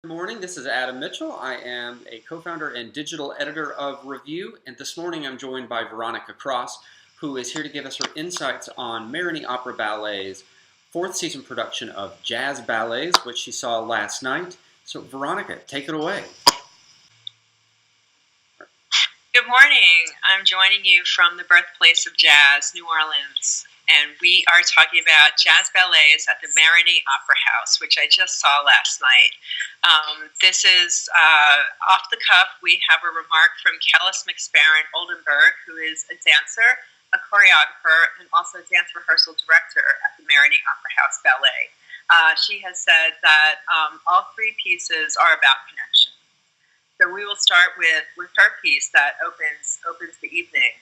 Good morning, this is Adam Mitchell. I am a co-founder and digital editor of Review, and this morning I'm joined by Veronica Cross, who is here to give us her insights on Marigny Opera Ballet's fourth season production of Jazz Ballets, which she saw last night. So Veronica, take it away. Good morning. I'm joining you from the birthplace of jazz, New Orleans, and we are talking about Jazz Ballets at the Marigny Opera House, which I just saw last night. This is off the cuff. We have a remark from Kellis McSparren Oldenburg, who is a dancer, a choreographer, and also a dance rehearsal director at the Marigny Opera House Ballet. She has said that all three pieces are about connection. So we will start with her piece that opens the evening.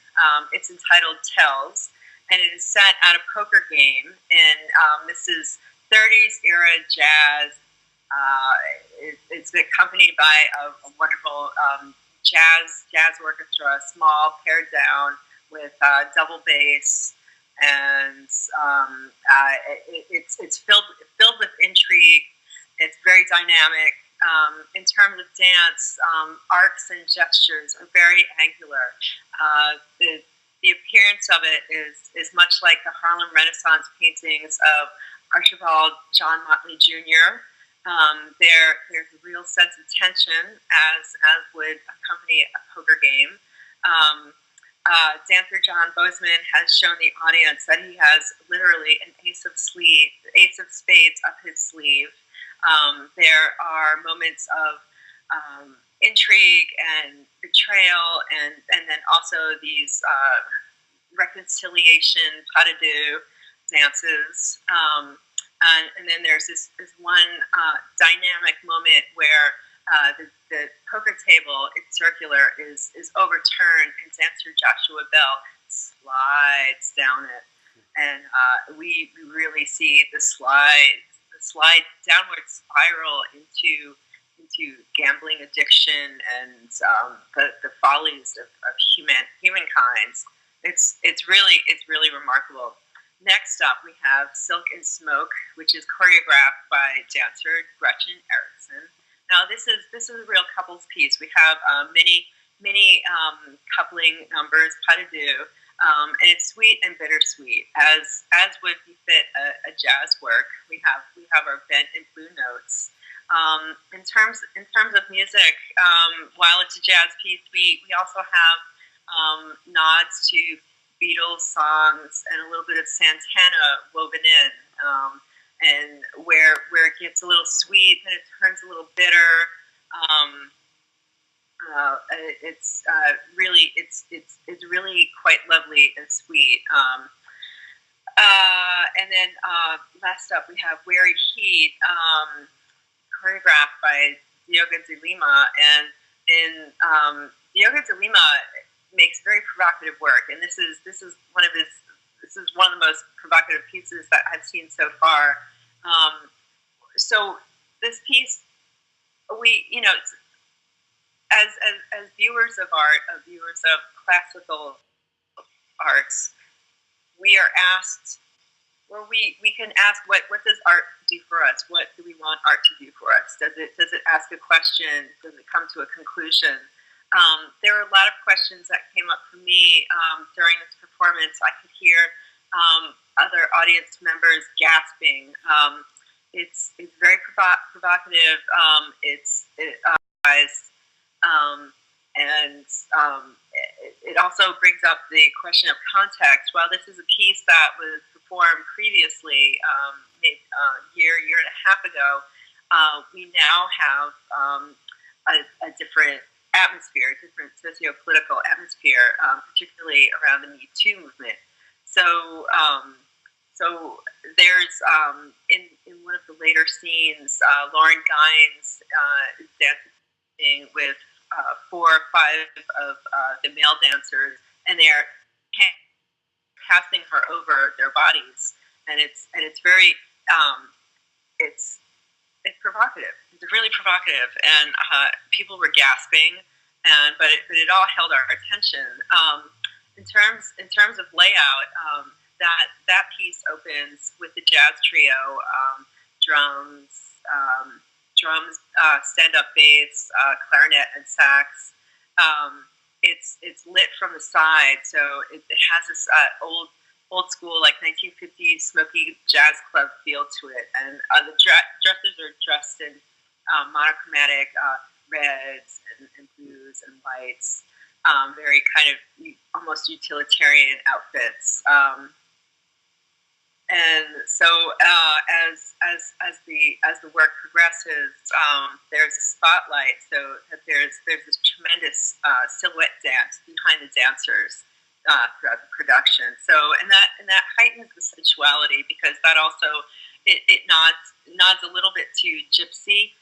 It's entitled Tells, and it is set at a poker game. And this is 30s era jazz. It's accompanied by a wonderful jazz orchestra, small, pared down with double bass, and it's filled with intrigue. It's very dynamic. In terms of dance, arcs and gestures are very angular. The appearance of it is much like the Harlem Renaissance paintings of Archibald John Motley Jr. There's a real sense of tension, as would accompany a poker game. Dancer John Bozeman has shown the audience that he has literally an ace of spades up his sleeve. There are moments of intrigue and betrayal, and then also these reconciliation, pas de deux dances. And then there's this one dynamic moment where the poker table, it's circular, is overturned, and dancer Joshua Bell slides down it. And we really see the slide downward spiral into gambling addiction and the follies of humankind. It's really remarkable. Next up, we have Silk and Smoke, which is choreographed by dancer Gretchen Erickson. Now, this is a real couples piece. We have many coupling numbers, pas de deux. And it's sweet and bittersweet, as would befit a jazz work. We have our bent and blue notes. In terms of music, while it's a jazz piece, we also have nods to Beatles songs and a little bit of Santana woven in, and where it gets a little sweet and it turns a little bitter. It's really quite lovely and sweet. And then last up we have Weary Heat, choreographed by Diogo de Lima, and Diogo de Lima makes very provocative work, and this is one of the most provocative pieces that I've seen so far. So this piece, as viewers of art, viewers of classical arts, we are asked, well, we can ask, what does art do for us? What do we want art to do for us? Does it ask a question? Does it come to a conclusion? There were a lot of questions that came up for me during this performance. I could hear other audience members gasping. It's very provocative. It also brings up the question of context. While this is a piece that was performed previously, maybe a year and a half ago, we now have a different atmosphere, different socio-political atmosphere, particularly around the Me Too movement. So there's in one of the later scenes, Lauren Gaines is dancing with 4 or 5 of the male dancers, and they're passing her over their bodies, and it's very it's provocative. It's really provocative, and people were gasping, but it all held our attention. In terms of layout, that piece opens with the jazz trio, drums, drums, stand-up bass, clarinet, and sax. It's lit from the side, so it has this old school, like 1950s smoky jazz club feel to it. And the dressers are dressed in monochromatic reds and blues and whites, very kind of almost utilitarian outfits. And so as the work progresses, there's a spotlight, so that there's this tremendous silhouette dance behind the dancers throughout the production. So and that heightens the sensuality, because that also it nods a little bit to gypsy.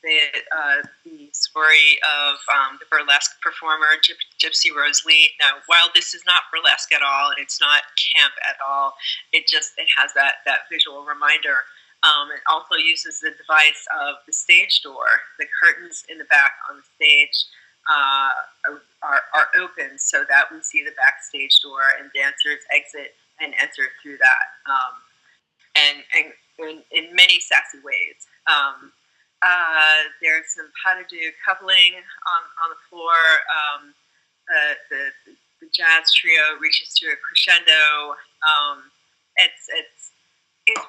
The story of the burlesque performer Gypsy Rose Lee. Now, while this is not burlesque at all, and it's not camp at all, it has that visual reminder. It also uses the device of the stage door. The curtains in the back on the stage are open, so that we see the backstage door, and dancers exit and enter through that, and in many sassy ways. There's some pas de deux coupling on the floor. The jazz trio reaches to a crescendo. It's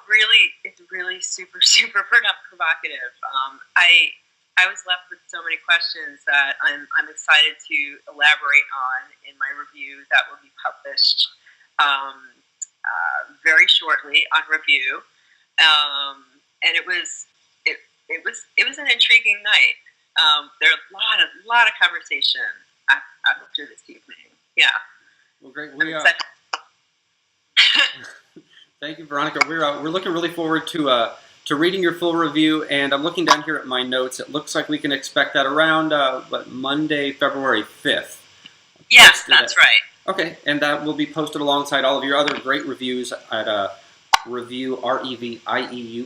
really super provocative. I was left with so many questions that I'm excited to elaborate on in my review that will be published very shortly on Review. And it was an intriguing night. There are a lot of conversation after this evening. Yeah. Well, great. Thank you, Veronica. We're looking really forward to reading your full review, and I'm looking down here at my notes. It looks like we can expect that around Monday, February 5th. Yes, that's right. Okay, and that will be posted alongside all of your other great reviews at review, revieux.org.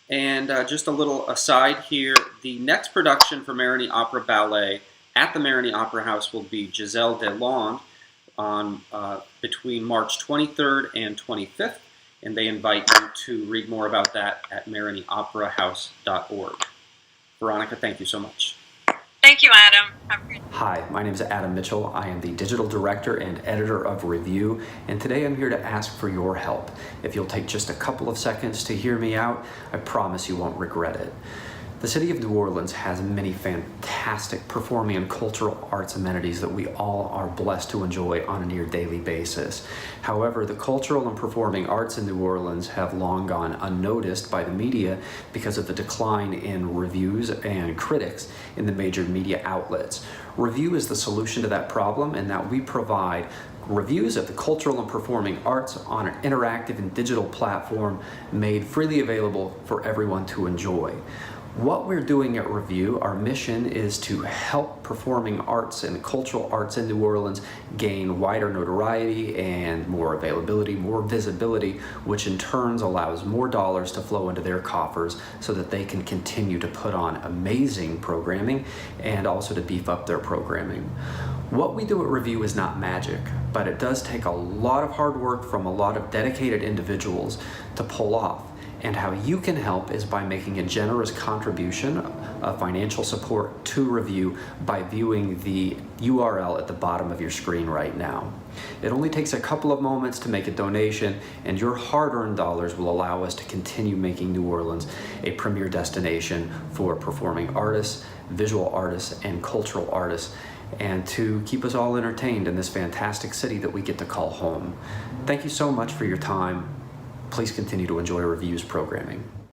And just a little aside here, the next production for Marigny Opera Ballet at the Marigny Opera House will be Giselle Delande on between March 23rd and 25th, and they invite you to read more about that at marignyoperahouse.org. Veronica, thank you so much. Thank you, Adam. Hi, my name is Adam Mitchell. I am the digital director and editor of Review, and today I'm here to ask for your help. If you'll take just a couple of seconds to hear me out, I promise you won't regret it. The city of New Orleans has many fantastic performing and cultural arts amenities that we all are blessed to enjoy on a near daily basis. However, the cultural and performing arts in New Orleans have long gone unnoticed by the media because of the decline in reviews and critics in the major media outlets. Review is the solution to that problem, in that we provide reviews of the cultural and performing arts on an interactive and digital platform made freely available for everyone to enjoy. What we're doing at Review, our mission is to help performing arts and cultural arts in New Orleans gain wider notoriety and more availability, more visibility, which in turn allows more dollars to flow into their coffers so that they can continue to put on amazing programming and also to beef up their programming. What we do at Review is not magic, but it does take a lot of hard work from a lot of dedicated individuals to pull off. And how you can help is by making a generous contribution of financial support to Review by viewing the URL at the bottom of your screen right now. It only takes a couple of moments to make a donation, and your hard-earned dollars will allow us to continue making New Orleans a premier destination for performing artists, visual artists, and cultural artists, and to keep us all entertained in this fantastic city that we get to call home. Thank you so much for your time. Please continue to enjoy Review's programming.